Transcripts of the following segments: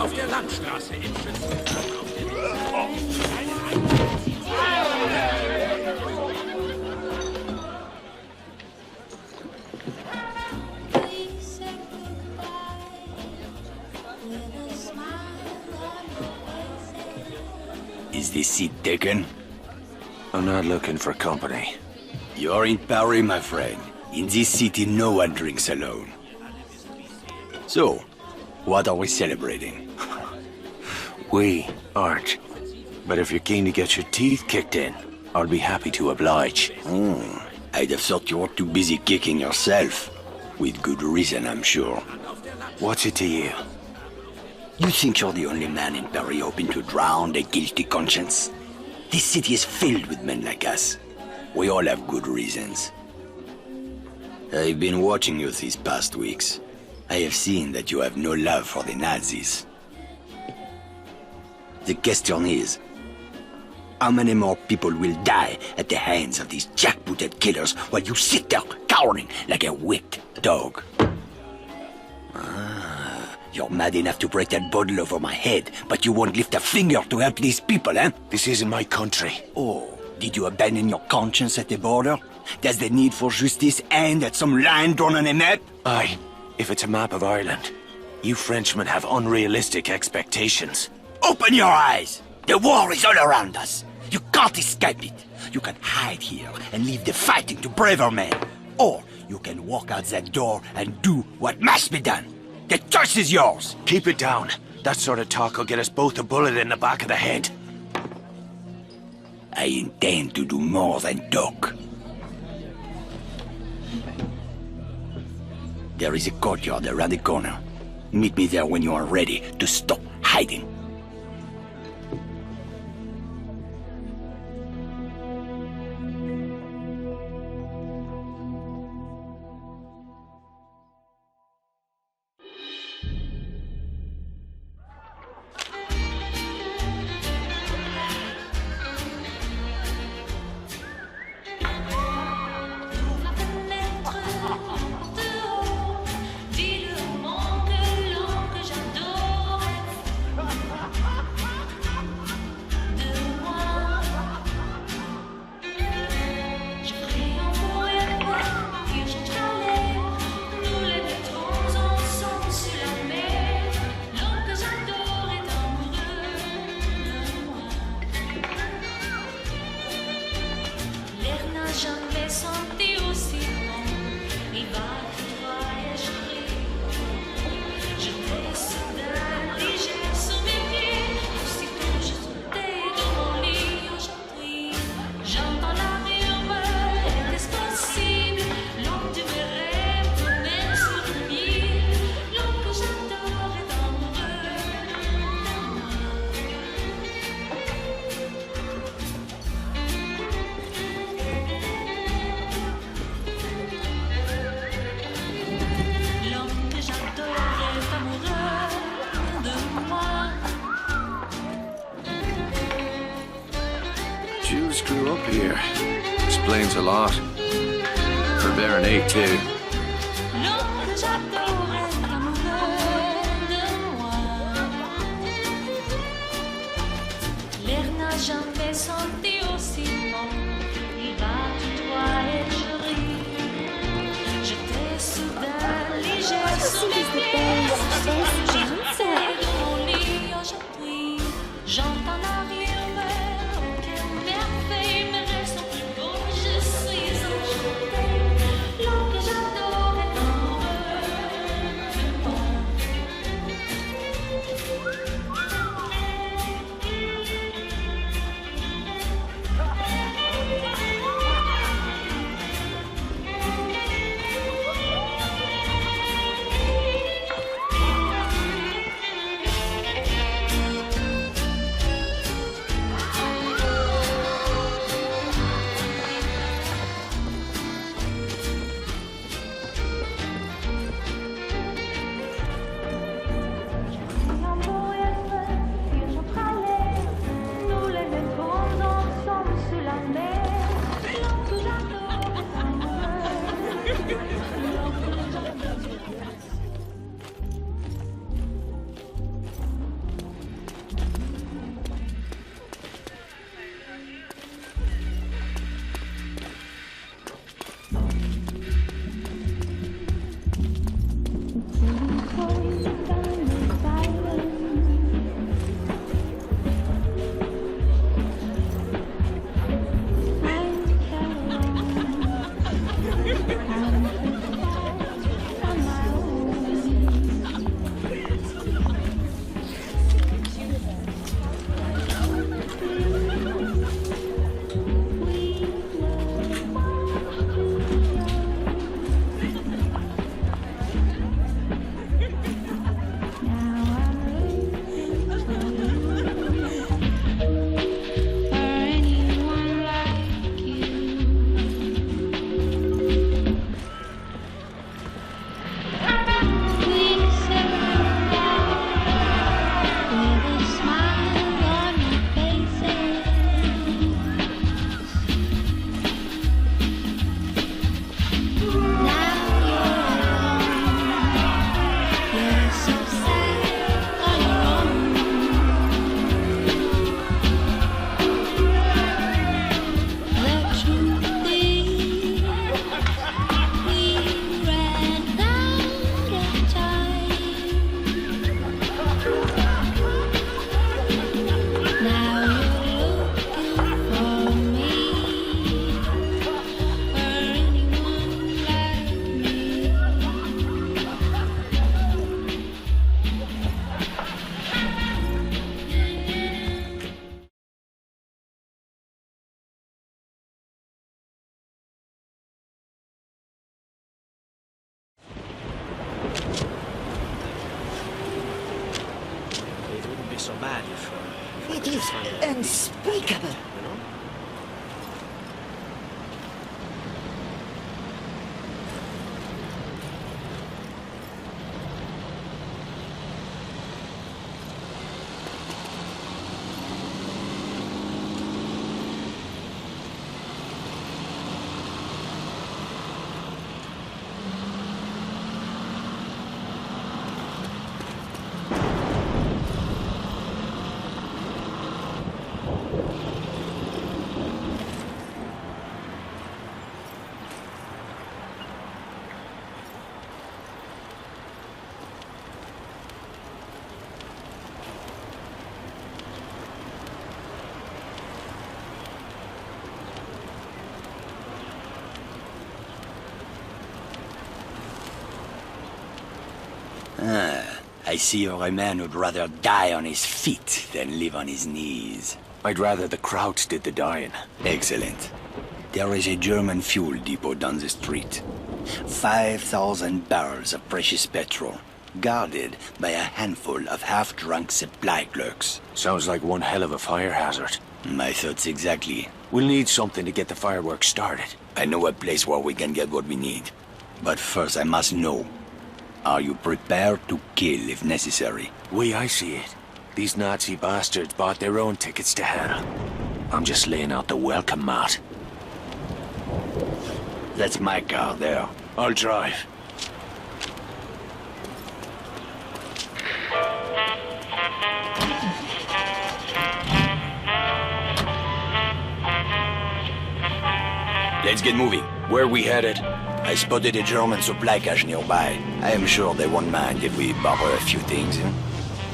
Auf der Landstraße im Is this seat taken? I'm not looking for company. You're in Paris, my friend. In this city, no one drinks alone. So, what are we celebrating? We aren't. But if you're keen to get your teeth kicked in, I'll be happy to oblige. I'd have thought you were too busy kicking yourself. With good reason, I'm sure. What's it to you? You think you're the only man in Paris hoping to drown a guilty conscience? This city is filled with men like us. We all have good reasons. I've been watching you these past weeks. I have seen that you have no love for the Nazis. The question is, how many more people will die at the hands of these jackbooted killers while you sit there cowering like a whipped dog? You're mad enough to break that bottle over my head, but you won't lift a finger to help these people, eh? This isn't my country. Oh, did you abandon your conscience at the border? Does the need for justice end at some line drawn on a map? Aye, if it's a map of Ireland. You Frenchmen have unrealistic expectations. Open your eyes! The war is all around us. You can't escape it. You can hide here and leave the fighting to braver men. Or you can walk out that door and do what must be done. The choice is yours. Keep it down. That sort of talk will get us both a bullet in the back of the head. I intend to do more than talk. There is a courtyard around the corner. Meet me there when you are ready to stop hiding. Jews grew up here. Explains a lot. For Baron 8, too. is unspeakable. I see you're a man who'd rather die on his feet than live on his knees. I'd rather the Krauts did the dying. Excellent. There is a German fuel depot down the street. 5,000 barrels of precious petrol, guarded by a handful of half-drunk supply clerks. Sounds like one hell of a fire hazard. My thoughts exactly. We'll need something to get the fireworks started. I know a place where we can get what we need. But first I must know. Are you prepared to kill if necessary? Way I see it, these Nazi bastards bought their own tickets to hell. I'm just laying out the welcome mat. That's my car there. I'll drive. Let's get moving. Where we headed? I spotted a German supply cache nearby. I am sure they won't mind if we borrow a few things.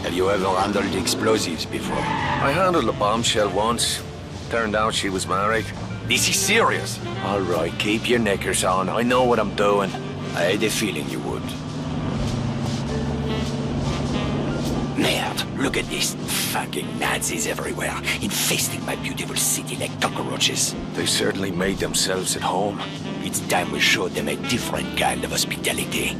Have you ever handled explosives before? I handled a bombshell once. Turned out she was married. This is serious. All right, keep your knickers on. I know what I'm doing. I had a feeling you would. Merde, look at this. Fucking Nazis everywhere, infesting my beautiful city like cockroaches. They certainly made themselves at home. It's time we showed them a different kind of hospitality.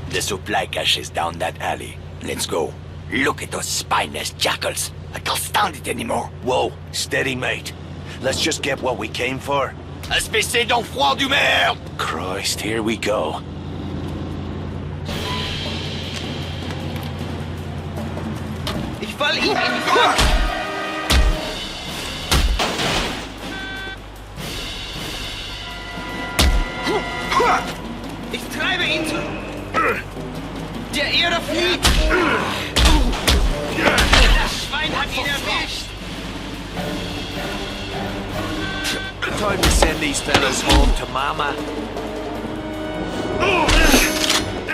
The supply cache is down that alley. Let's go. Look at those spineless jackals. I can't stand it anymore. Whoa, steady, mate. Let's just get what we came for. Espèce d'enfant du merde! Christ, here we go. Ich fall ihm in die Front! Ich treibe ihn zu... Der Erde fliegt! Das Schwein hat ihn erwischt! Time to send these fellas home to Mama.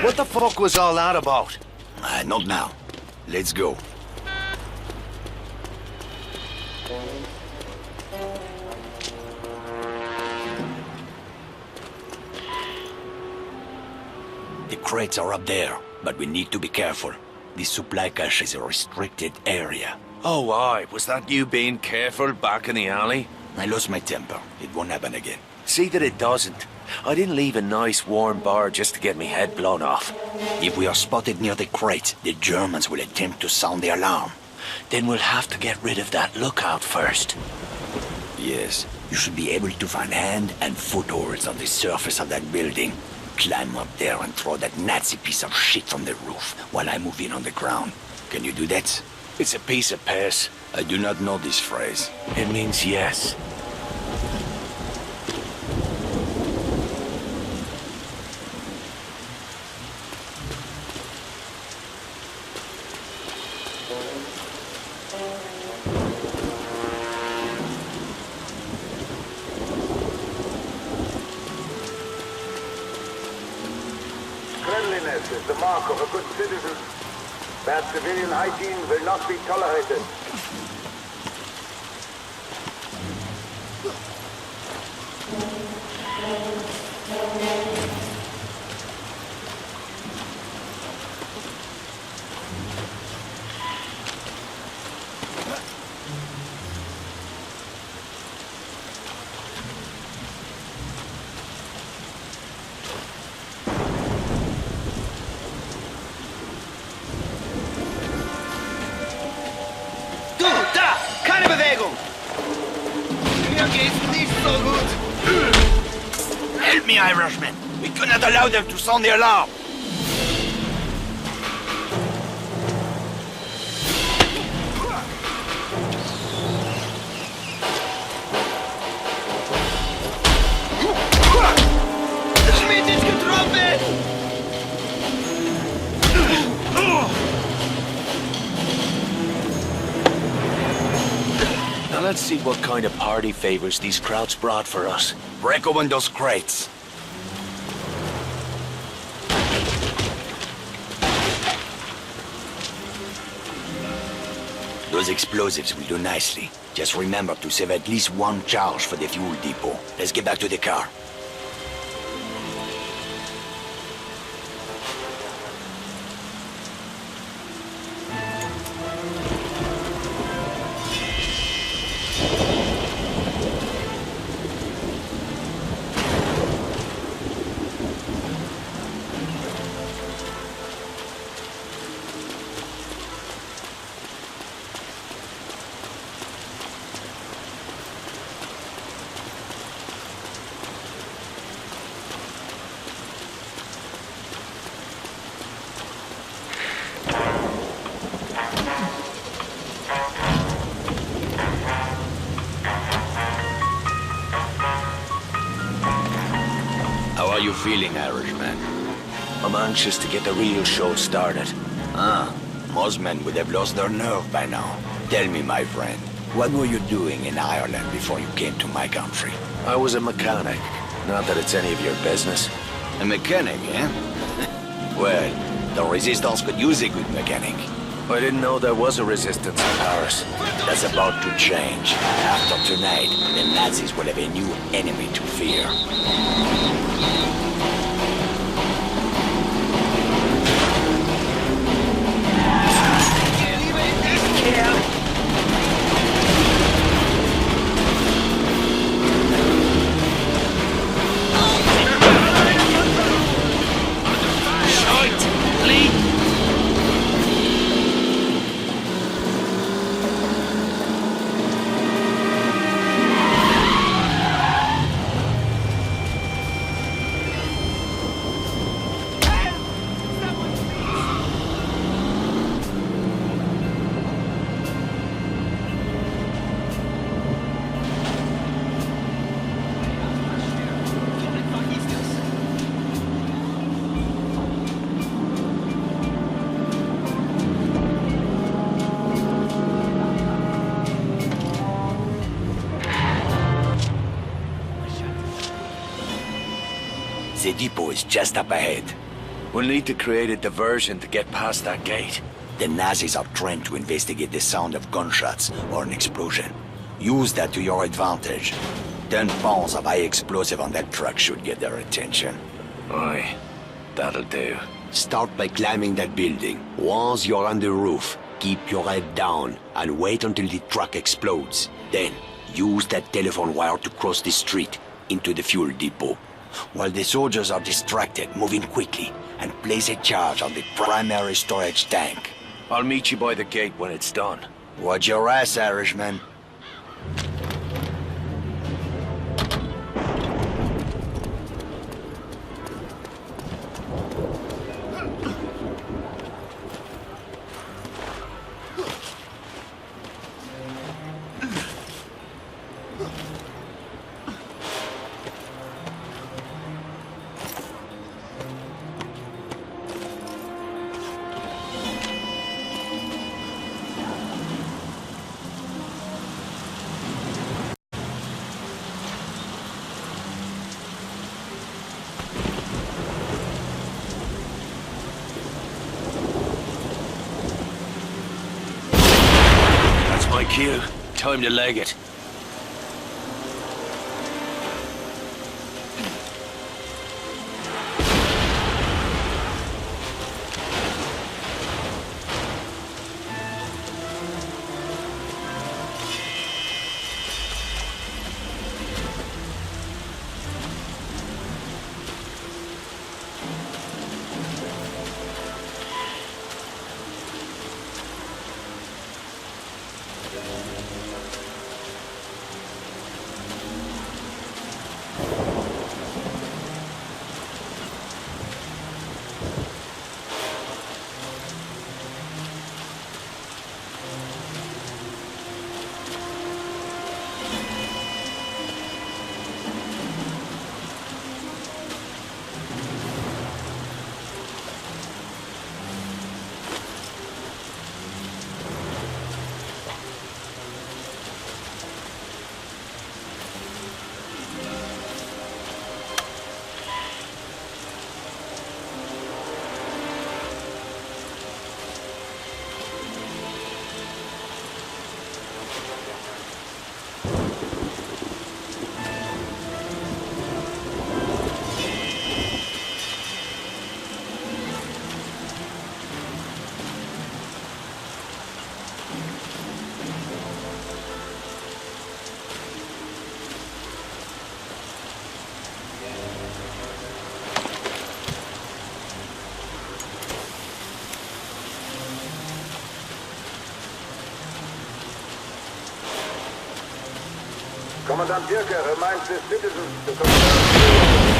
What the fuck was all that about? Not now. Let's go. The crates are up there, but we need to be careful. This supply cache is a restricted area. Oh, aye. Was that you being careful back in the alley? I lost my temper. It won't happen again. See that it doesn't. I didn't leave a nice warm bar just to get me head blown off. If we are spotted near the crate, the Germans will attempt to sound the alarm. Then we'll have to get rid of that lookout first. Yes, you should be able to find hand and footholds on the surface of that building. Climb up there and throw that Nazi piece of shit from the roof while I move in on the ground. Can you do that? It's a piece of piss. I do not know this phrase. It means yes. Cleanliness is the mark of a good citizen. Bad civilian hygiene will not be tolerated. Du, da! Keine Bewegung! Mir geht's nicht so gut. Help me, Irishman! We cannot allow them to sound the alarm! Schmidt ist getroffen! Now let's see what kind of party favors these crowds brought for us. Break open those crates. Those explosives will do nicely. Just remember to save at least one charge for the fuel depot. Let's get back to the car. How are you feeling, Irishman? I'm anxious to get the real show started. Most men would have lost their nerve by now. Tell me, my friend, what were you doing in Ireland before you came to my country? I was a mechanic. Not that it's any of your business. A mechanic, eh? Well, the Resistance could use a good mechanic. I didn't know there was a resistance in Paris. That's about to change. After tonight, the Nazis will have a new enemy to fear. The depot is just up ahead. We'll need to create a diversion to get past that gate. The Nazis are trained to investigate the sound of gunshots or an explosion. Use that to your advantage. 10 pounds of high explosive on that truck should get their attention. Aye, that'll do. Start by climbing that building. Once you're on the roof, keep your head down and wait until the truck explodes. Then, use that telephone wire to cross the street into the fuel depot. while the soldiers are distracted, moving quickly, and place a charge on the primary storage tank. I'll meet you by the gate when it's done. Watch your ass, Irishman. My cue. Time to leg it. Commandant Dirke reminds the citizens to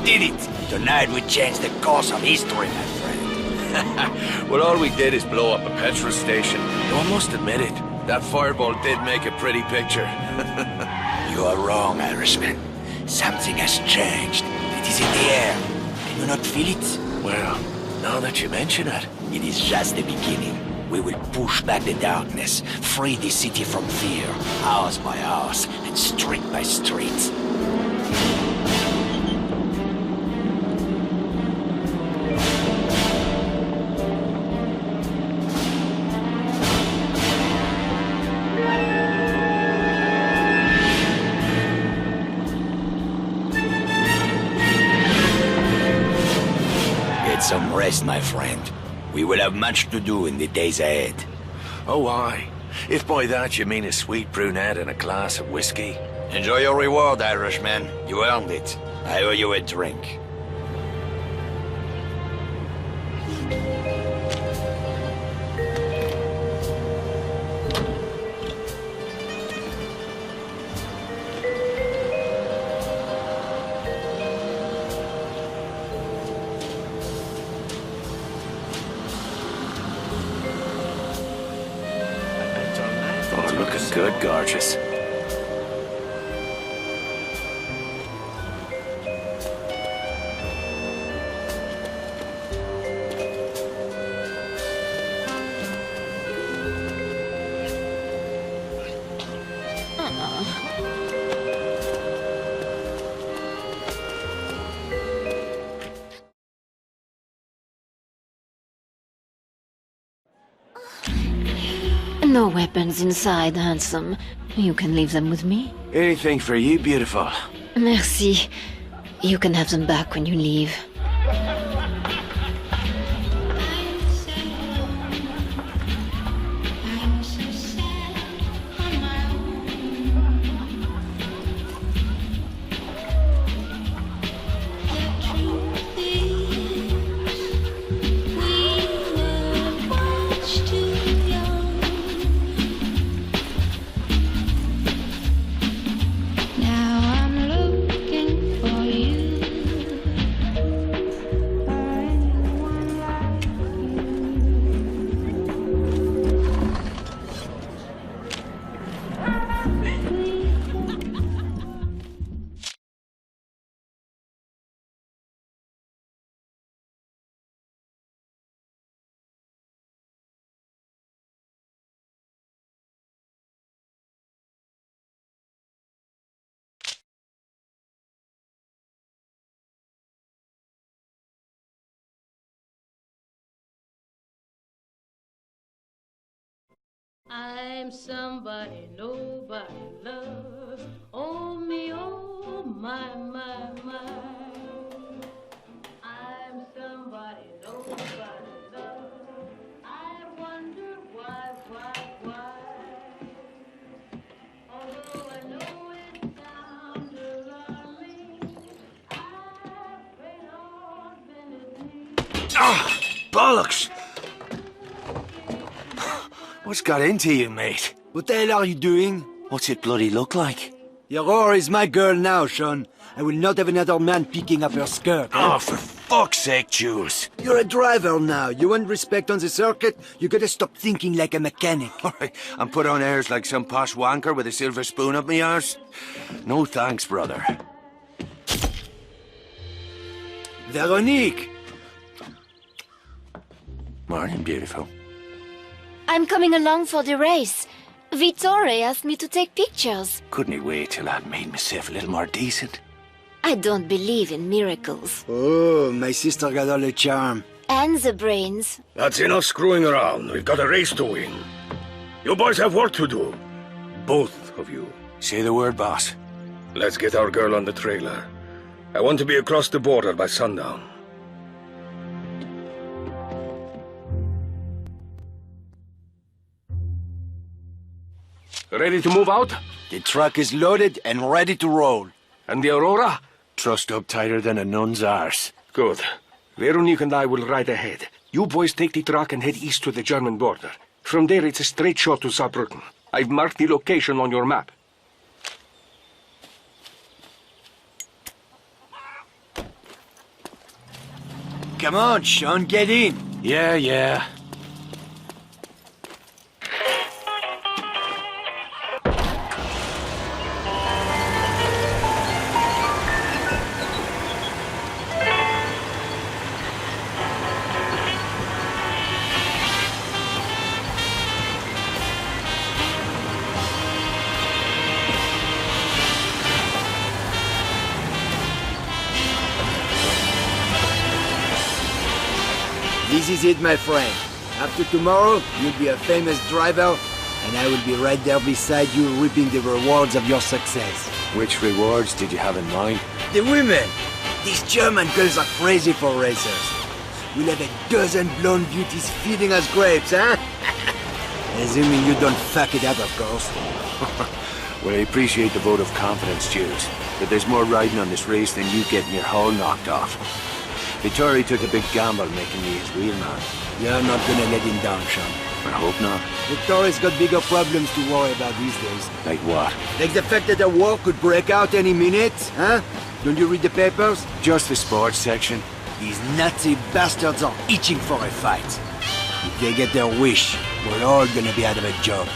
did it! Tonight we changed the course of history, my friend. Well, all we did is blow up a petrol station. Though I must admit it, that fireball did make a pretty picture. You are wrong, Irishman. Something has changed. It is in the air. Can you not feel it? Well, now that you mention it. It is just the beginning. We will push back the darkness, free the city from fear, house by house, and street by street. Get some rest, my friend. We will have much to do in the days ahead. Oh, aye. If by that you mean a sweet brunette and a glass of whiskey. Enjoy your reward, Irishman. You earned it. I owe you a drink. Oh, looking good, gorgeous. No weapons inside, handsome. You can leave them with me. Anything for you, beautiful. Merci. You can have them back when you leave. I'm somebody nobody loves. Oh me, oh my, my, my. I'm somebody nobody loves. I wonder why. Although I know it sounds alarming, I pray Lord benefit. Ah! Bollocks! What's got into you, mate? What the hell are you doing? What's it bloody look like? Your whore is my girl now, Sean. I will not have another man picking up her skirt. Oh, for fuck's sake, Jules. You're a driver now. You want respect on the circuit? You gotta stop thinking like a mechanic. All right, and put on airs like some posh wanker with a silver spoon up me arse? No thanks, brother. Veronique! Morning, beautiful. I'm coming along for the race. Vittore asked me to take pictures. Couldn't he wait till I'd made myself a little more decent? I don't believe in miracles. Oh, my sister got all the charm. And the brains. That's enough screwing around. We've got a race to win. You boys have work to do. Both of you. Say the word, boss. Let's get our girl on the trailer. I want to be across the border by sundown. Ready to move out? The truck is loaded and ready to roll. And the Aurora? Trussed up tighter than a nun's arse. Good. Veronique and I will ride ahead. You boys take the truck and head east to the German border. From there, it's a straight shot to Saarbrücken. I've marked the location on your map. come on, Sean, get in. Yeah, yeah. This is it, my friend. After tomorrow, you'll be a famous driver, and I will be right there beside you reaping the rewards of your success. Which rewards did you have in mind? The women! These German girls are crazy for racers. We'll have a dozen blonde beauties feeding us grapes, huh? Assuming you don't fuck it up, of course. Well, I appreciate the vote of confidence, Jules, but there's more riding on this race than you getting your hull knocked off. Vittori took a big gamble making me his wheelman. You're not gonna let him down, Sean. I hope not. Vittori's got bigger problems to worry about these days. Like what? Like the fact that a war could break out any minute, huh? Don't you read the papers? Just the sports section. These Nazi bastards are itching for a fight. If they get their wish, we're all gonna be out of a job.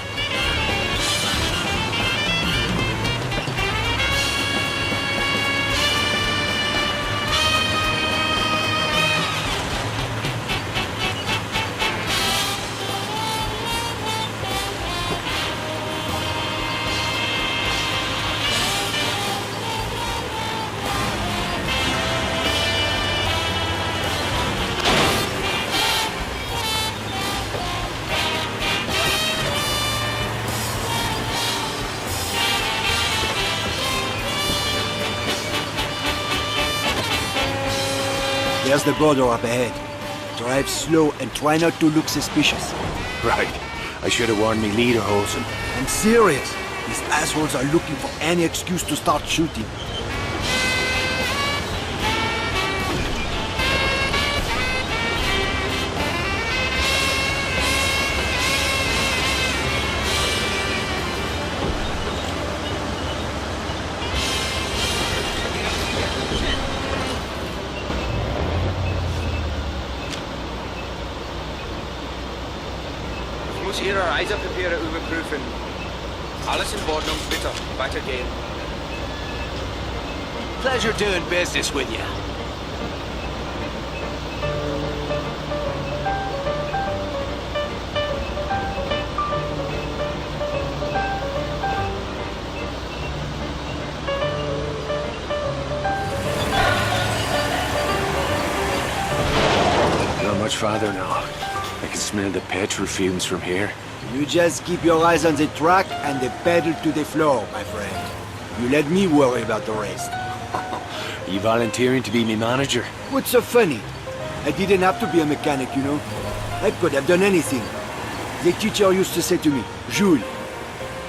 There's the border up ahead. Drive slow and try not to look suspicious. Right. I should have warned me leader, Olsen. I'm serious. These assholes are looking for any excuse to start shooting. Ons hier 'n reisepapiere oorproef en alles in ordnung, bitte. Weitergehen. Pleasure doing business with you. Not much farther now. I can smell the petrol fumes from here. You just keep your eyes on the track and the pedal to the floor, my friend. You let me worry about the rest. Are you volunteering to be my manager? What's so funny? I didn't have to be a mechanic, you know. I could have done anything. The teacher used to say to me, Jules,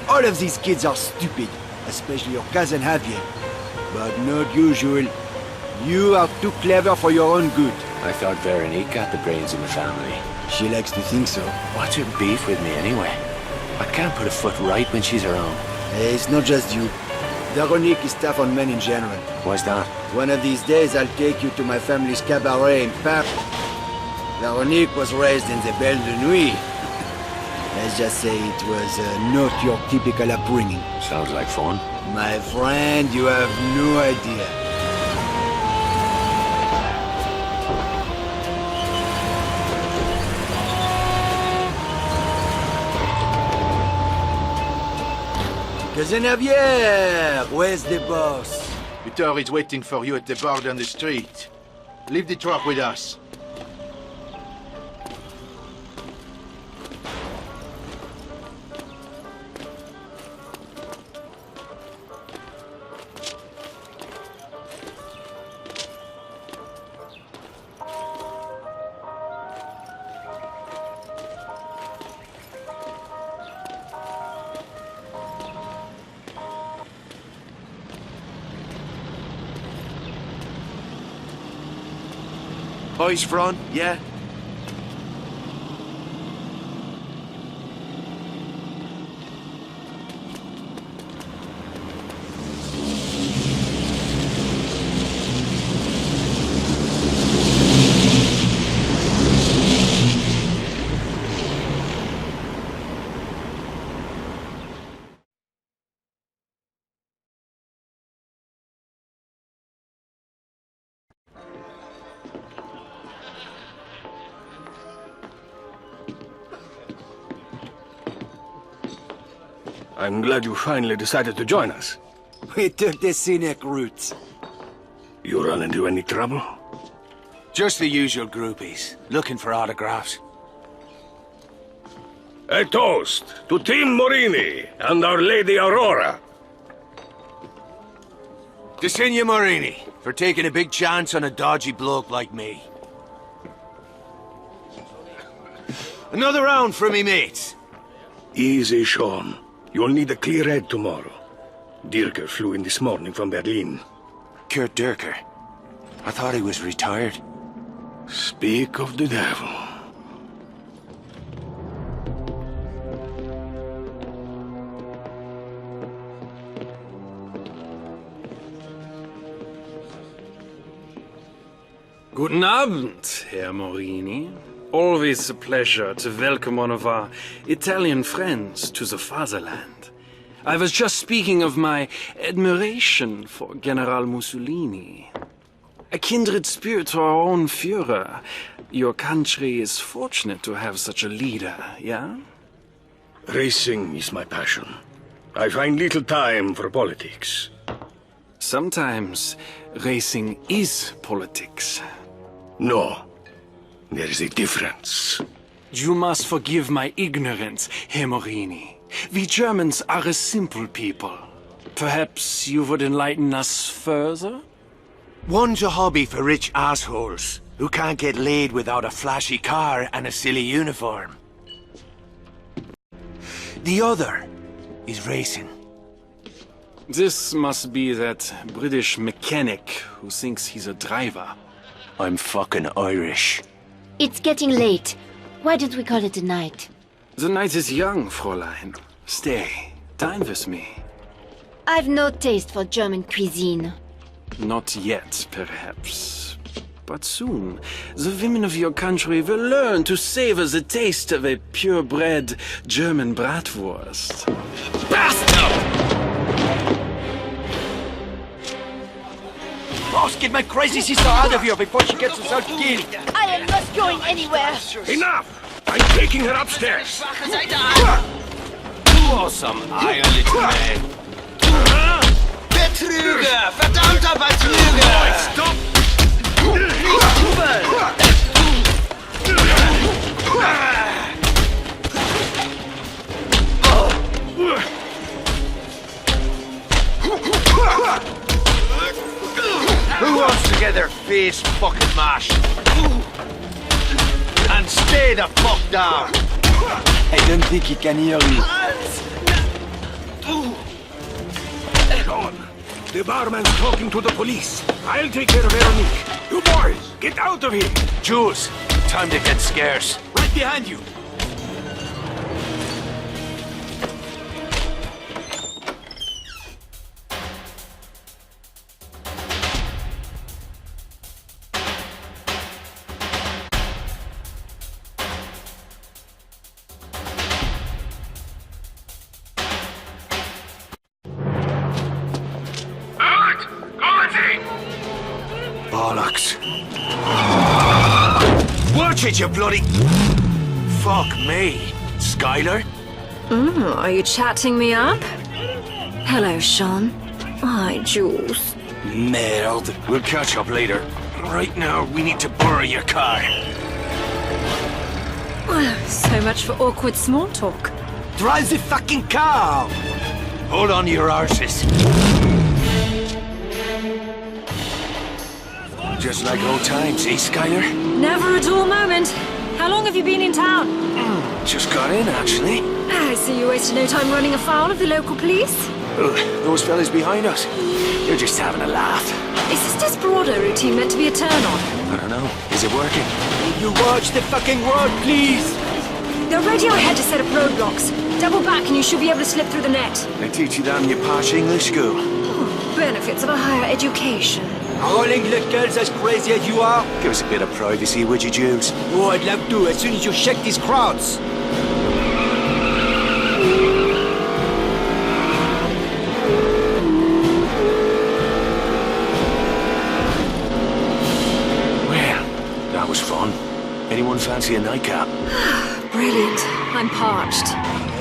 all of these kids are stupid, especially your cousin Javier. But not you, Jules. You are too clever for your own good. I thought Veronique got the brains in the family. She likes to think so. What's her beef with me anyway? I can't put a foot right when she's around. Hey, it's not just you. Veronique is tough on men in general. Why's that? One of these days, I'll take you to my family's cabaret in Paris. Veronique was raised in the Belle de Nuit. Let's just say it was not your typical upbringing. Sounds like fun. My friend, you have no idea. Cousin Javier, where's the boss? Victor is waiting for you at the bar down the street. Leave the truck with us. Eyes front, yeah? I'm glad you finally decided to join us. We took the scenic route. You run into any trouble? Just the usual groupies, looking for autographs. A toast to Team Morini and Our Lady Aurora. To Signor Morini, for taking a big chance on a dodgy bloke like me. Another round for me mates. Easy, Sean. You'll need a clear head tomorrow. Dirker flew in this morning from Berlin. Kurt Dirker. I thought he was retired. Speak of the devil. Guten Abend, Herr Morini. Always a pleasure to welcome one of our Italian friends to the fatherland. I was just speaking of my admiration for General Mussolini. A kindred spirit to our own Führer. Your country is fortunate to have such a leader, yeah? Racing is my passion. I find little time for politics. Sometimes racing is politics. No, there is a difference. You must forgive my ignorance, Herr Morini. We Germans are a simple people. Perhaps you would enlighten us further? One's a hobby for rich assholes who can't get laid without a flashy car and a silly uniform. The other is racing. This must be that British mechanic who thinks he's a driver. I'm fucking Irish. It's getting late. Why don't we call it a night? The night is young, Fräulein. Stay, dine with me. I've no taste for German cuisine. Not yet, perhaps. But soon, the women of your country will learn to savor the taste of a purebred German bratwurst. Bastard! Boss, get my crazy sister out of here before she gets herself killed. I am not going anywhere. Enough! I'm taking her upstairs. Awesome, Eier, little man. Betrüger! Verdammter Betrüger! Stop! Who wants to get their face fucking mashed? And stay the fuck down! I don't think he can hear you. Sean, the barman's talking to the police. I'll take care of Veronique. You boys, get out of here! Jules, time to get scarce. Right behind you. Bollocks. Watch it, you bloody... Fuck me. Skylar? Are you chatting me up? Hello, Sean. Hi, Jules. Merde. We'll catch up later. Right now, we need to borrow your car. So much for awkward small talk. Drive the fucking car. Hold on to your arses. Just like old times, eh, Skylar? Never a dull moment. How long have you been in town? Just got in, actually. I see you wasted no time running afoul of the local police. Ugh, those fellas behind us, they're just having a laugh. Is this Desperado routine meant to be a turn-on? I don't know. Is it working? You watch the fucking road, please. They're ready ahead to set up roadblocks. Double back and you should be able to slip through the net. They teach you that in your posh English school. Benefits of a higher education. Rolling the girls as crazy as you are. Give us a bit of privacy, would you, Jules? Oh, I'd love to, as soon as you shake these crowds. Well, that was fun. Anyone fancy a nightcap? Brilliant. I'm parched.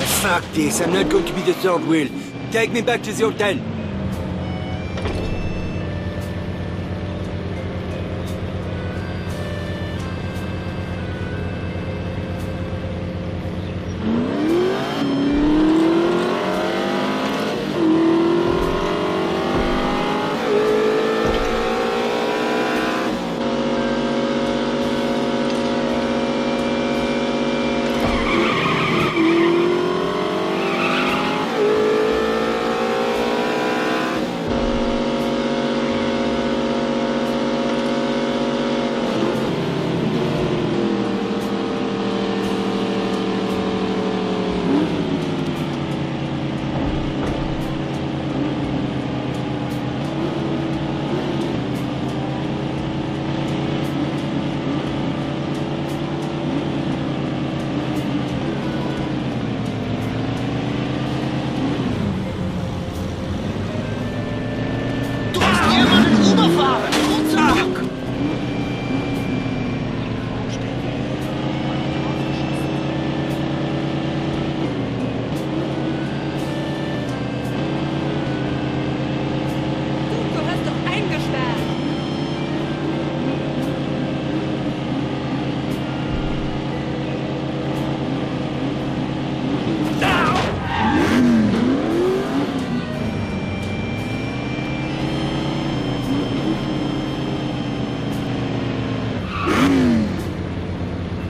Fuck this, I'm not going to be the third wheel. Take me back to the hotel.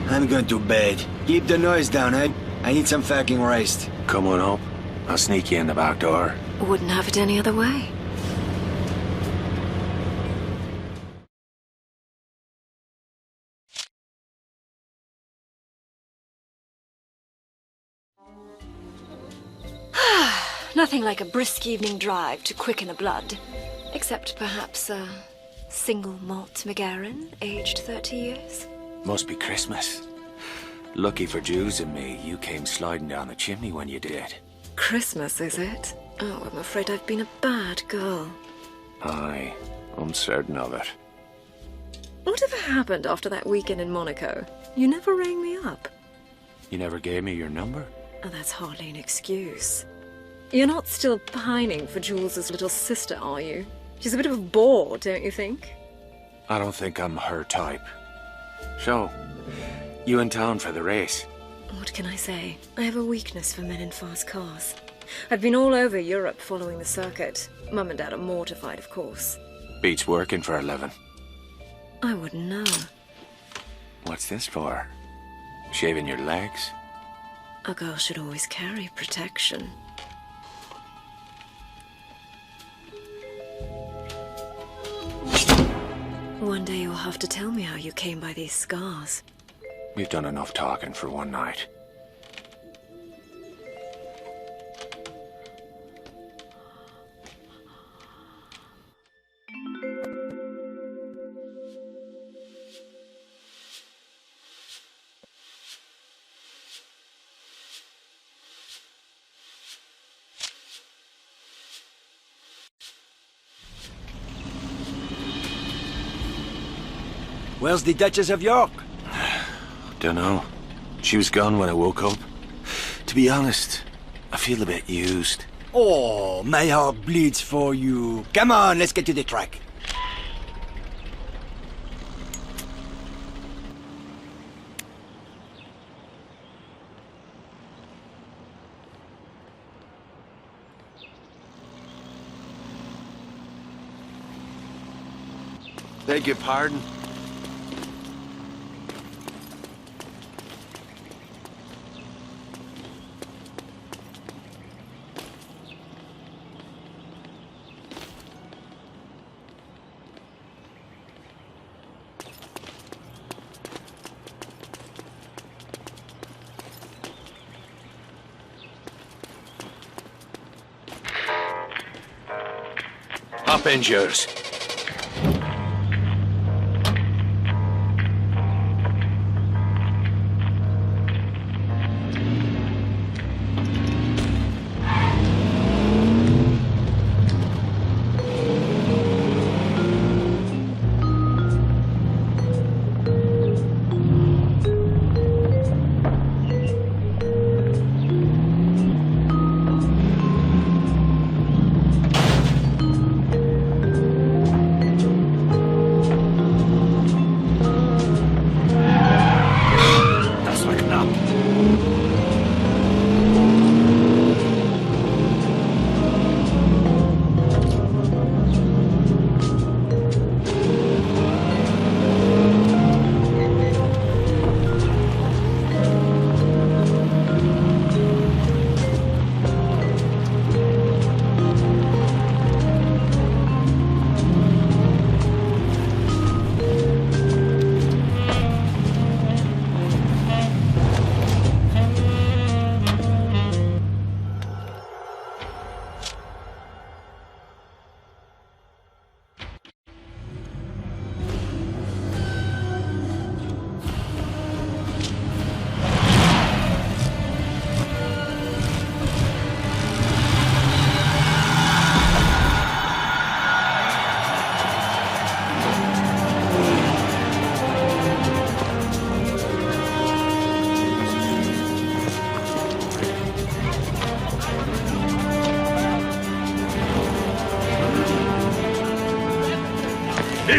I'm going to bed. Keep the noise down, eh? I need some fucking rest. Come on up. I'll sneak you in the back door. Wouldn't have it any other way. Nothing like a brisk evening drive to quicken the blood. Except perhaps a single malt McGarren, aged 30 years. Must be Christmas. Lucky for Jews and me, you came sliding down the chimney when you did. Christmas, is it? Oh, I'm afraid I've been a bad girl. Aye, I'm certain of it. Whatever happened after that weekend in Monaco? You never rang me up. You never gave me your number? Oh, that's hardly an excuse. You're not still pining for Jules's little sister, are you? She's a bit of a bore, don't you think? I don't think I'm her type. So, you in town for the race? What can I say? I have a weakness for men in fast cars. I've been all over Europe following the circuit. Mum and Dad are mortified, of course. Beats working for a living. I wouldn't know. What's this for? Shaving your legs? A girl should always carry protection. One day you'll have to tell me how you came by these scars. We've done enough talking for one night. Where's the Duchess of York? Dunno. She was gone when I woke up. To be honest, I feel a bit used. Oh, my heart bleeds for you. Come on, let's get to the track. Beg your pardon? Up in yours.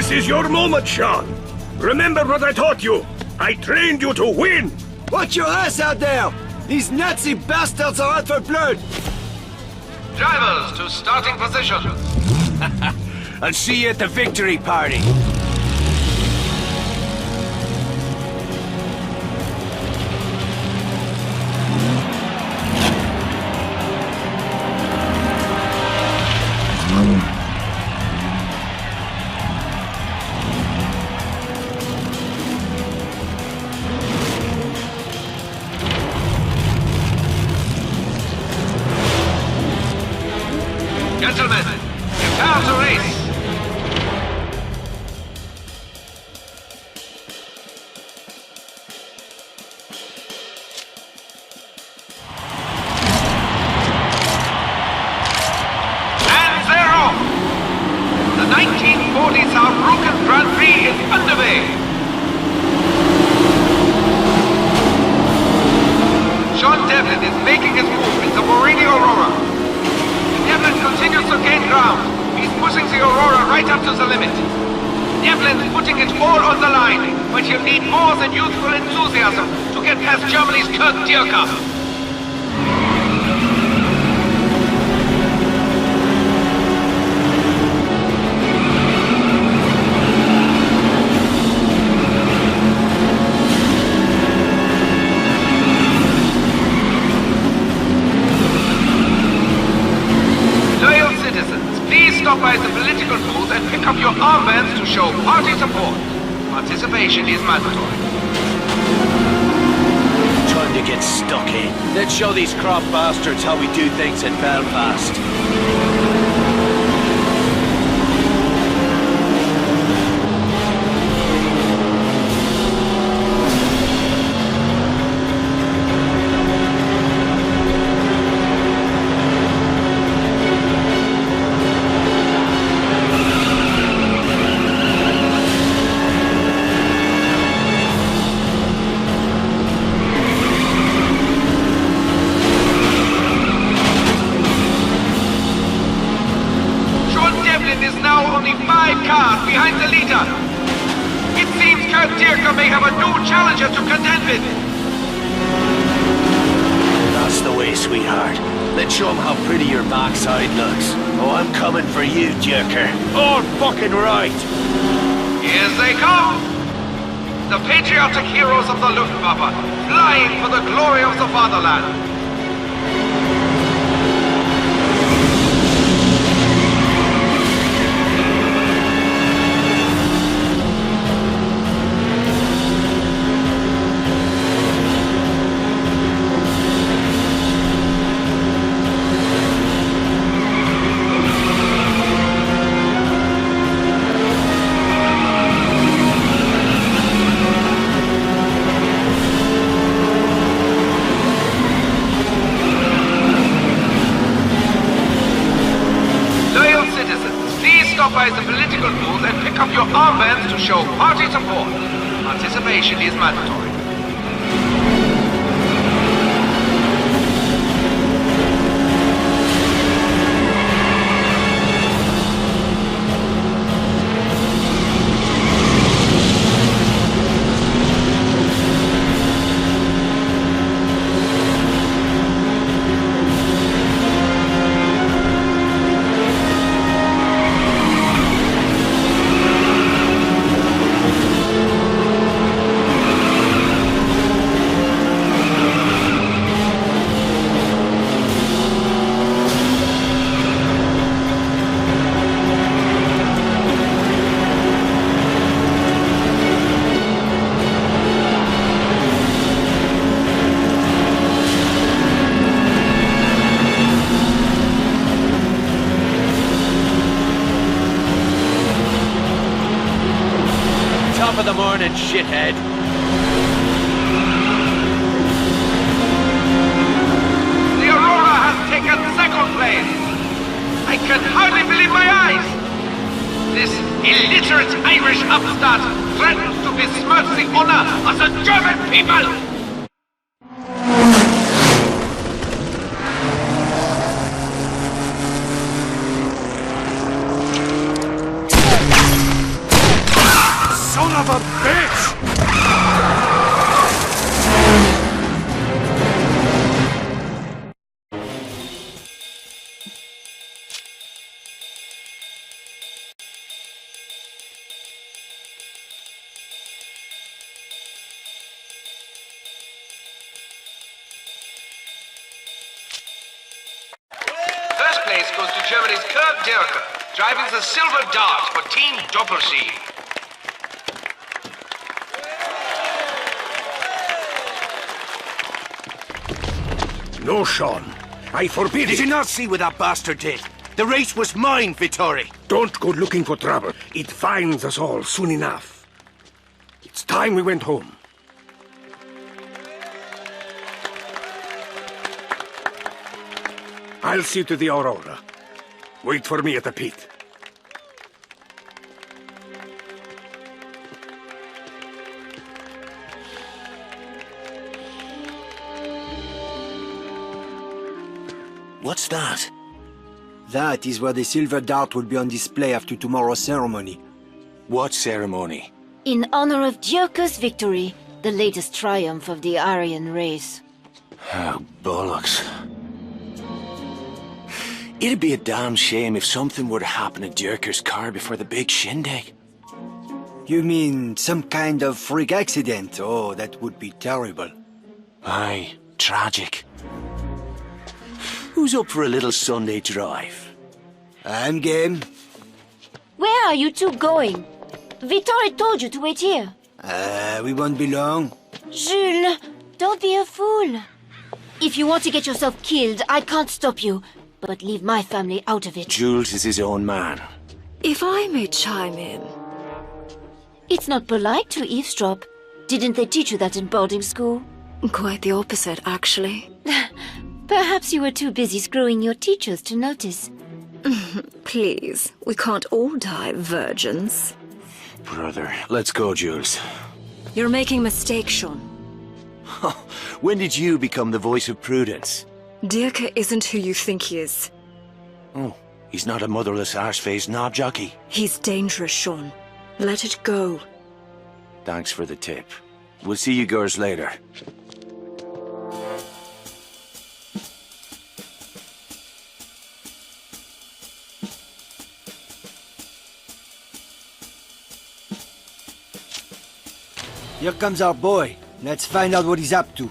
This is your moment, Sean. Remember what I taught you. I trained you to win. Watch your ass out there! These Nazi bastards are out for blood! Drivers to starting position. I'll see you at the victory party. Gentlemen, prepare to race. And they're off. The 1940s Saarbrücken Grand Prix is underway. Sean Devlin is making his move into Morini Aurora. Devlin continues to gain ground. He's pushing the Aurora right up to the limit. Devlin's putting it all on the line, but he'll need more than youthful enthusiasm to get past Germany's Kurt Dierker. Stop by the political booth and pick up your armbands to show party support. Participation is mandatory. Time to get stuck in. Let's show these crop bastards how we do things in Belfast. Behind the leader. It seems Kurt Dierker may have a new challenger to contend with. That's the way, sweetheart. Let's show 'em how pretty your backside looks. Oh, I'm coming for you, Dierker. All fucking right. Here they come. The patriotic heroes of the Luftwaffe, flying for the glory of the fatherland. By the political booth and pick up your armbands to show party support. Participation is mandatory. Top of the morning, shithead. The Aurora has taken second place. I can hardly believe my eyes. This illiterate Irish upstart threatens to besmirch the honor of the German people. race goes to Germany's Kurt Dirker, driving the Silver Dart for Team Doppel-C. No, Sean. I forbid Did it. you not see what that bastard did? The race was mine, Vittori. Don't go looking for trouble. It finds us all soon enough. It's time we went home. I'll see to the Aurora. Wait for me at the pit. What's that? That is where the silver dart will be on display after tomorrow's ceremony. What ceremony? In honor of Dirker's victory, the latest triumph of the Aryan race. Oh, bollocks. It'd be a damn shame if something were to happen to Dirker's car before the big shindig. You mean some kind of freak accident? Oh, that would be terrible. Aye, tragic. Who's up for a little Sunday drive? I'm game. Where are you two going? Vittori told you to wait here. We won't be long. Jules, don't be a fool. If you want to get yourself killed, I can't stop you. But leave my family out of it. Jules is his own man. If I may chime in. It's not polite to eavesdrop. Didn't they teach you that in boarding school? Quite the opposite, actually. Perhaps you were too busy screwing your teachers to notice. Please, we can't all die virgins. Brother, let's go, Jules. You're making a mistake, Sean. When did you become the voice of prudence? Dirker isn't who you think he is. Oh, he's not a motherless arse-faced knob jockey. He's dangerous, Sean. Let it go. Thanks for the tip. We'll see you girls later. Here comes our boy. Let's find out what he's up to.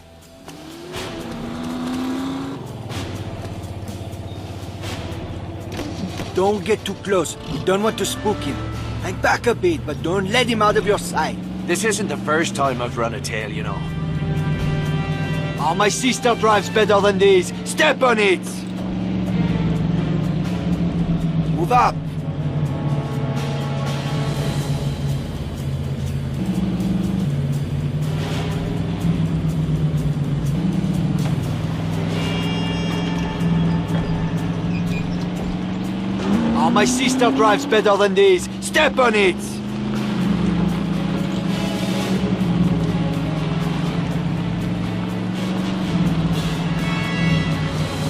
Don't get too close. You don't want to spook him. Hang back a bit, but don't let him out of your sight. This isn't the first time I've run a tail, you know. Oh, my sister drives better than this. Step on it! Move up. Oh, my sister drives better than this. Step on it!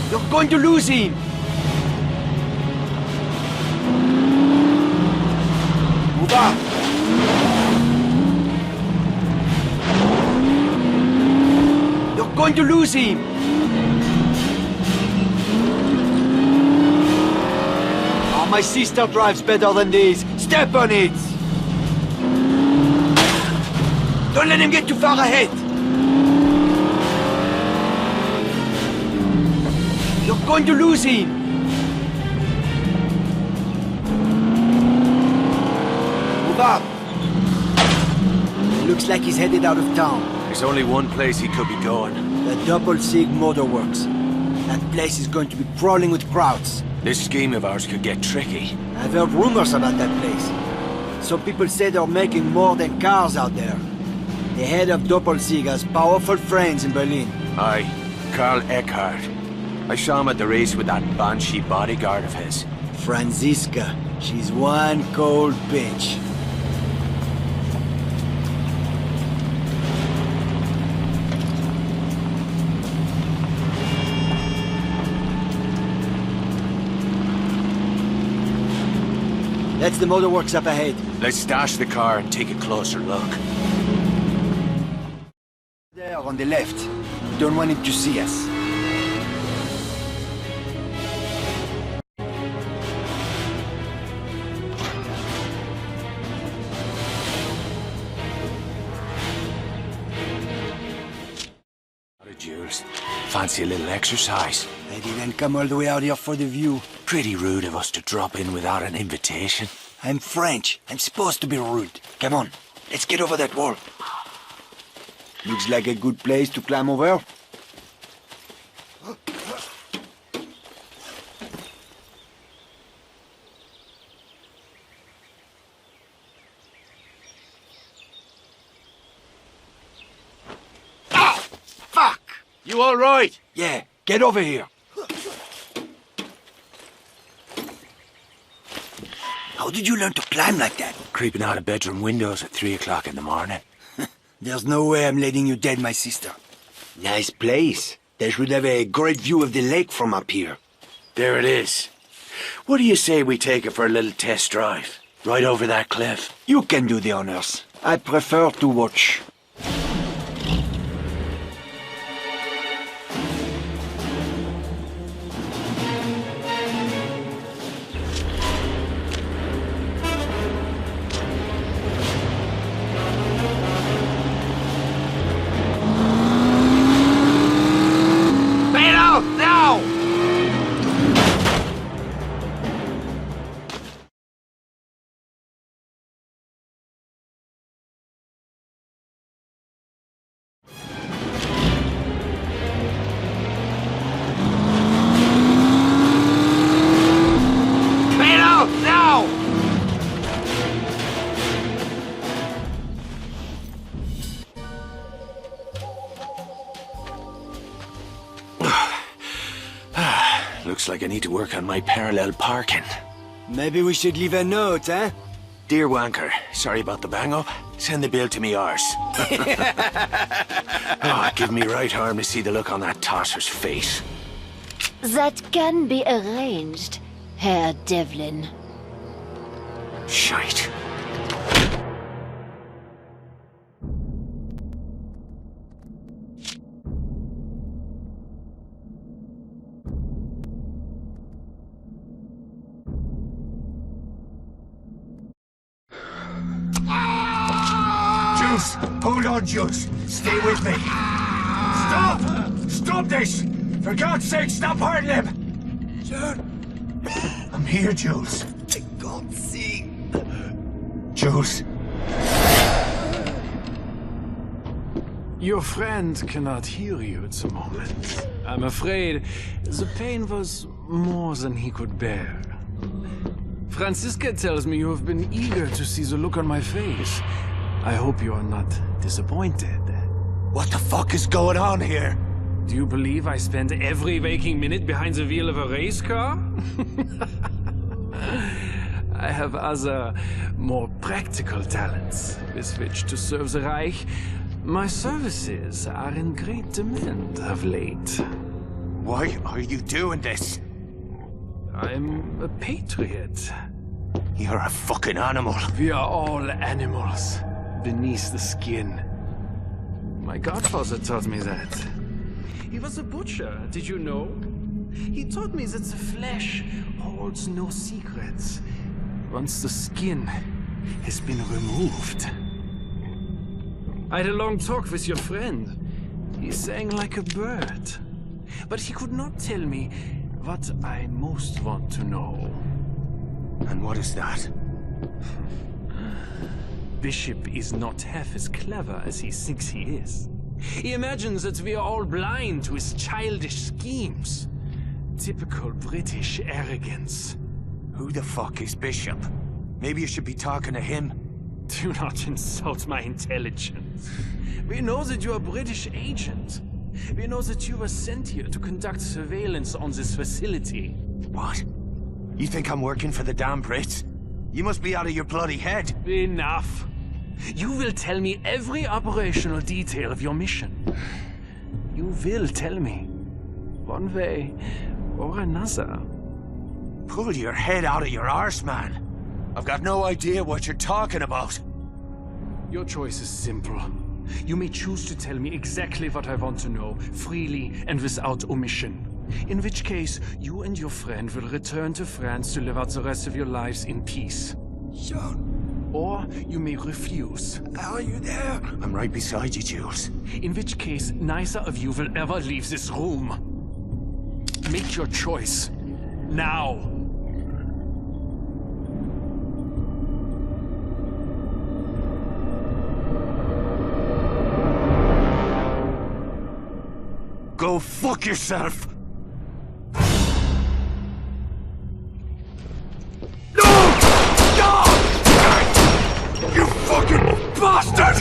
You're going to lose him! Move up! You're going to lose him! Oh, my sister drives better than this. Step on it! Don't let him get too far ahead! You're going to lose him! Move up! Looks like he's headed out of town. There's only one place he could be going. The Doppel-Sig Motorworks. That place is going to be crawling with crowds. This scheme of ours could get tricky. I've heard rumors about that place. Some people say they're making more than cars out there. The head of Doppel-Sig has powerful friends in Berlin. Aye, Karl Eckhart. I saw him at the race with that banshee bodyguard of his. Franziska. She's one cold bitch. That's the motorworks up ahead. Let's stash the car and take a closer look. There, on the left. Don't want him to see us. Jules, fancy a little exercise? I didn't come all the way out here for the view. Pretty rude of us to drop in without an invitation. I'm French. I'm supposed to be rude. Come on, let's get over that wall. Looks like a good place to climb over. You all right? Yeah, get over here. How did you learn to climb like that? Creeping out of bedroom windows at 3 o'clock in the morning. There's no way I'm letting you dead, my sister. Nice place. They should have a great view of the lake from up here. There it is. What do you say we take it for a little test drive? Right over that cliff. You can do the honors. I prefer to watch. Looks like I need to work on my parallel parking. Maybe we should leave a note, huh? Dear Wanker, sorry about the bang-up. Send the bill to me arse. Oh, give me right arm to see the look on that tosser's face. That can be arranged, Herr Devlin. Shite. Hold on, Jules. Stay with me. Stop! Stop this! For God's sake, stop hurting him! Sir? I'm here, Jules. I can't see. Jules. Your friend cannot hear you at the moment. I'm afraid the pain was more than he could bear. Franziska tells me you have been eager to see the look on my face. I hope you are not disappointed. What the fuck is going on here? Do you believe I spend every waking minute behind the wheel of a race car? I have other, more practical talents with which to serve the Reich. My services are in great demand of late. Why are you doing this? I'm a patriot. You're a fucking animal. We are all animals. Beneath the skin. My godfather taught me that. He was a butcher, did you know? He taught me that the flesh holds no secrets once the skin has been removed. I had a long talk with your friend. He sang like a bird. But he could not tell me what I most want to know. And what is that? Bishop is not half as clever as he thinks he is. He imagines that we are all blind to his childish schemes. Typical British arrogance. Who the fuck is Bishop? Maybe you should be talking to him. Do not insult my intelligence. We know that you are a British agent. We know that you were sent here to conduct surveillance on this facility. What? You think I'm working for the damn Brits? You must be out of your bloody head. Enough. You will tell me every operational detail of your mission. You will tell me, one way or another. Pull your head out of your arse, man. I've got no idea what you're talking about. Your choice is simple. You may choose to tell me exactly what I want to know, freely and without omission. In which case, you and your friend will return to France to live out the rest of your lives in peace. Sean. or you may refuse. Are you there? I'm right beside you, Jules. In which case, neither of you will ever leave this room. Make your choice. Now! Go fuck yourself! You fucking bastard!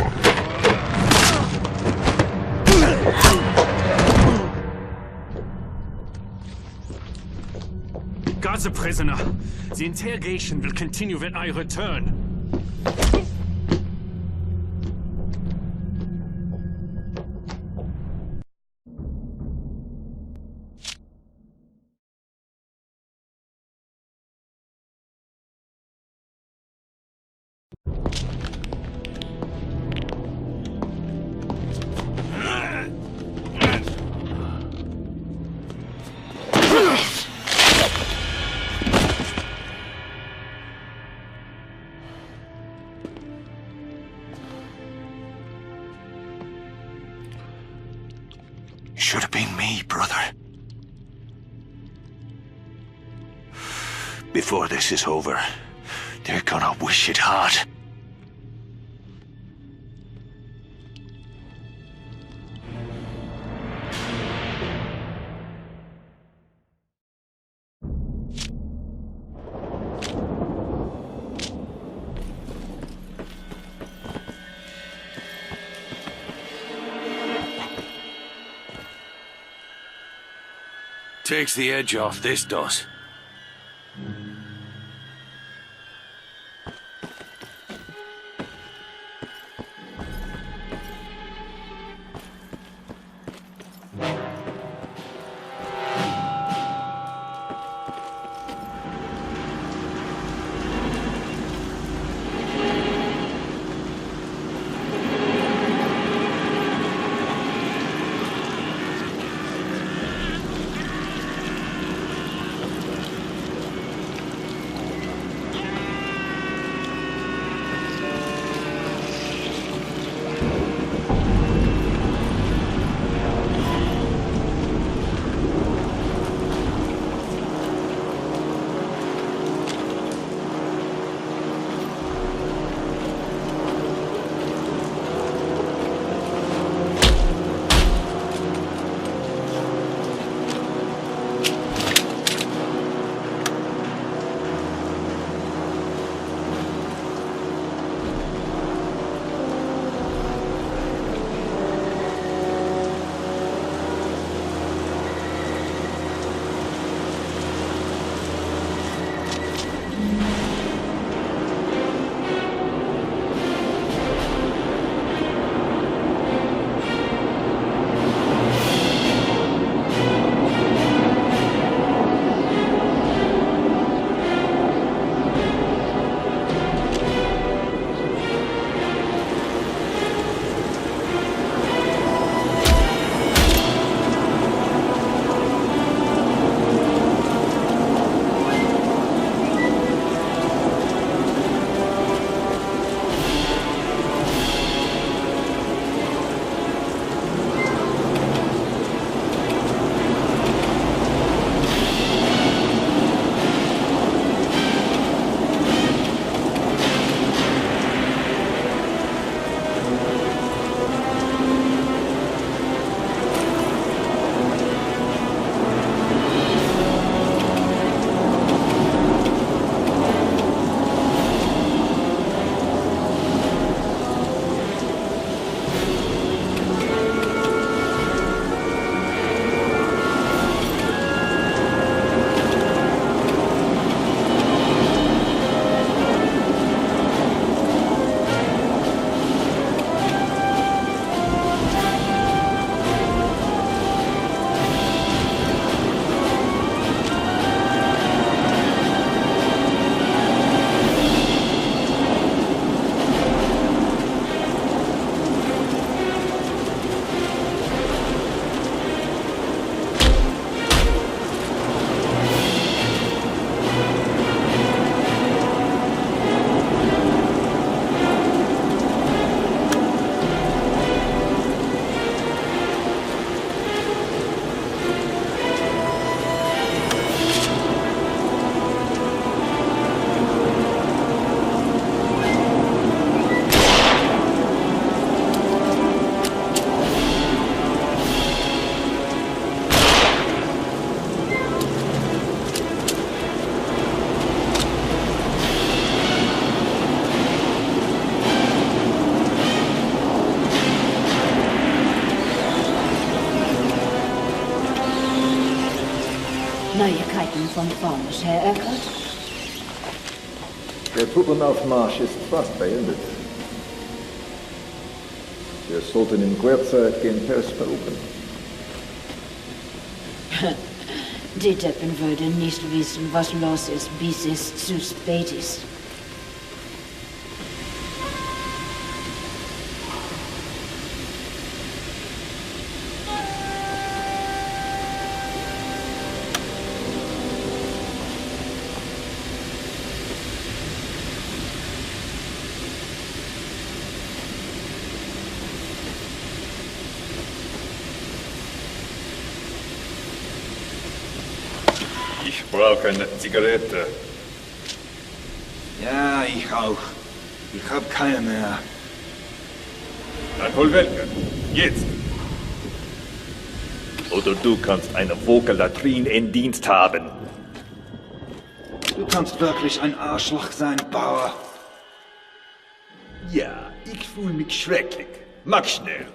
Guard the prisoner. The interrogation will continue when I return. Should have been me, brother. Before this is over, they're gonna wish it hard. Takes the edge off, this does. Neuigkeiten vom Vormarsch, Herr Urquhart? Der Truppenaufmarsch ist fast beendet. Wir sollten in Kürze den Test berufen. Die Deppen würden nicht wissen, was los ist, bis es zu spät ist. Ich brauche eine Zigarette. Ja, ich auch. Ich habe keine mehr. Dann hol welche. Jetzt. Oder du kannst eine Vokalatrin in Dienst haben. Du kannst wirklich ein Arschloch sein, Bauer. Ja, ich fühle mich schrecklich. Mach schnell.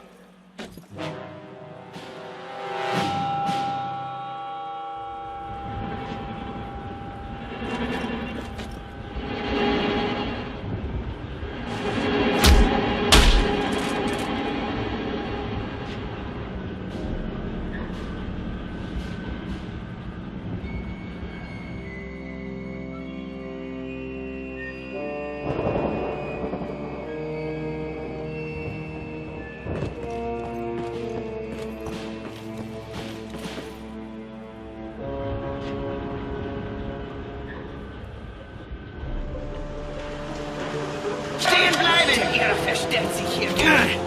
Stehen bleiben! Ihr versteckt sich hier. Hey!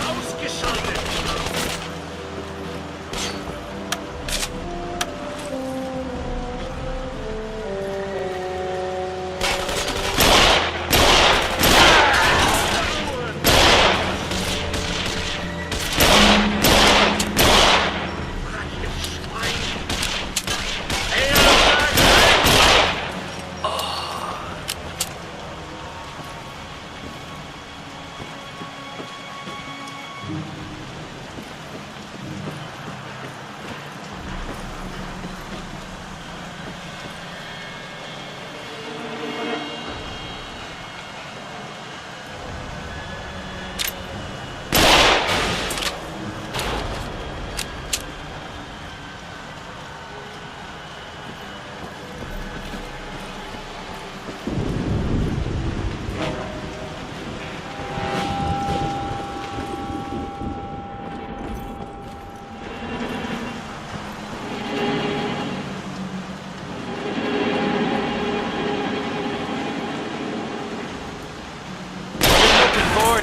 Ausgeschaltet!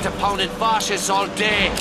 To pounding fascists all day.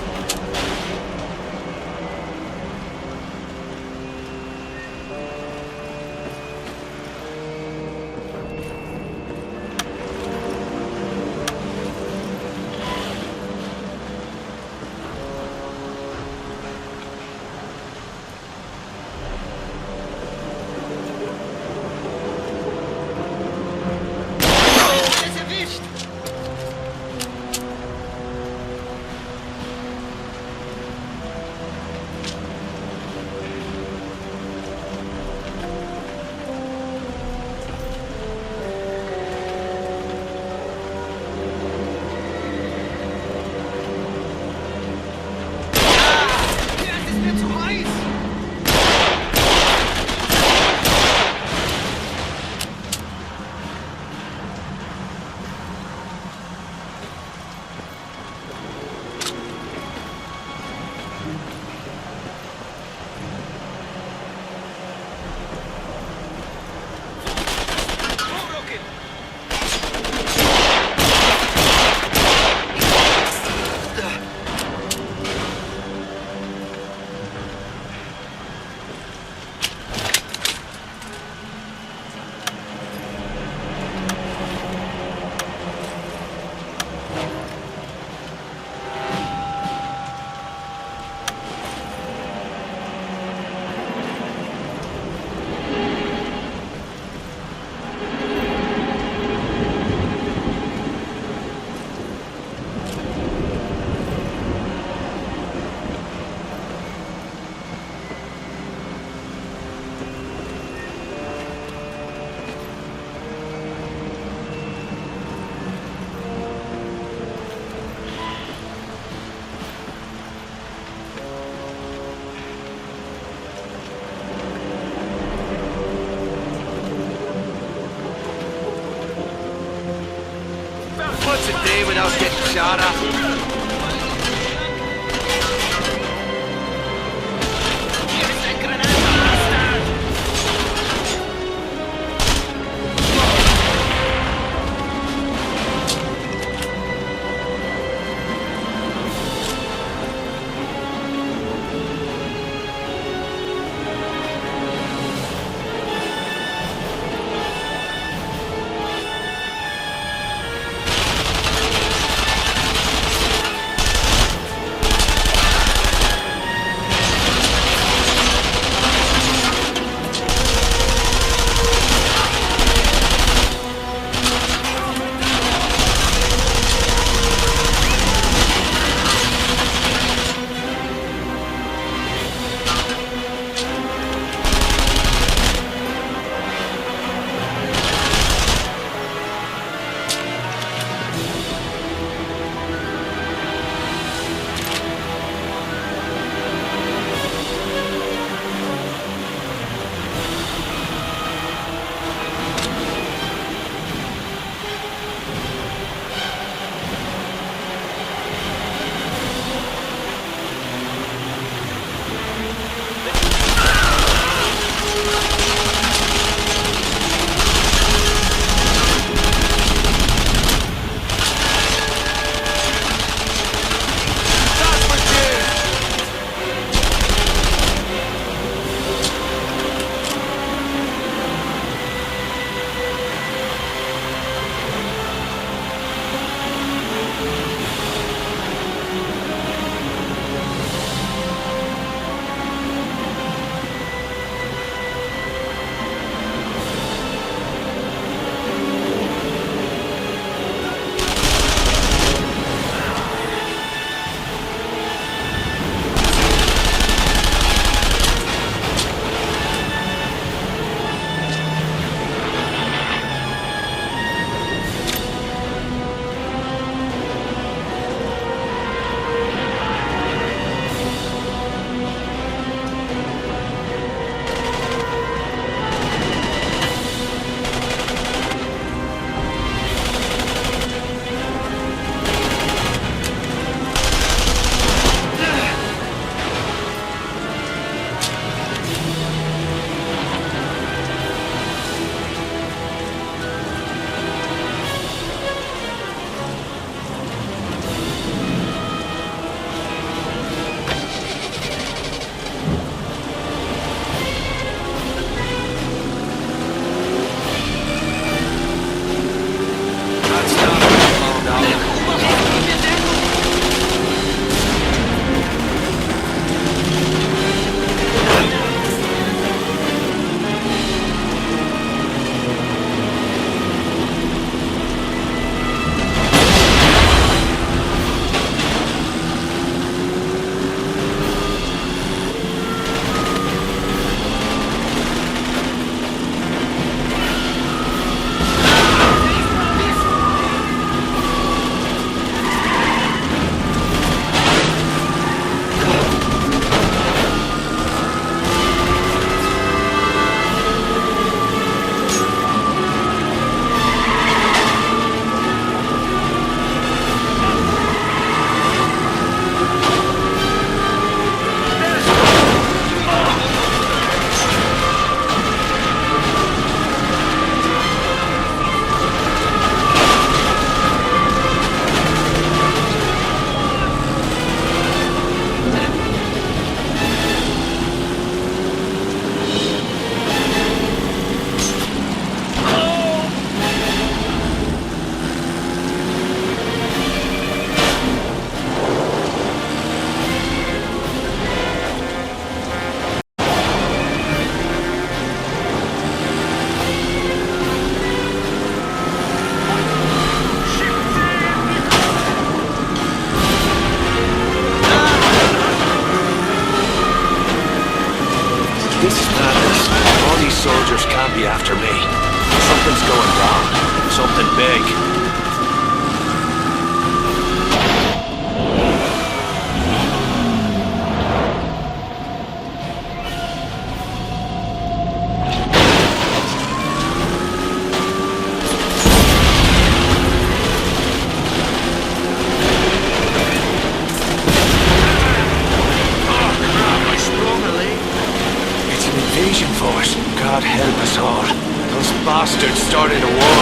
pass a day without getting shot at? soldiers can't be after me. Something's going wrong. Something big. bastard started a war.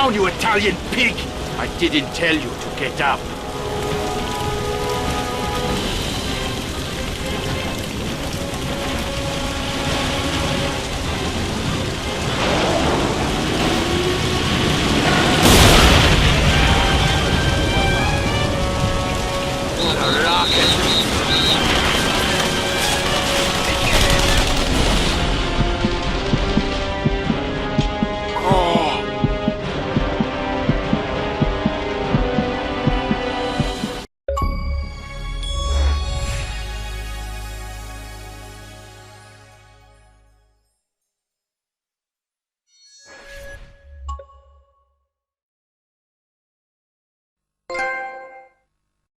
You Italian pig! I didn't tell you to get up.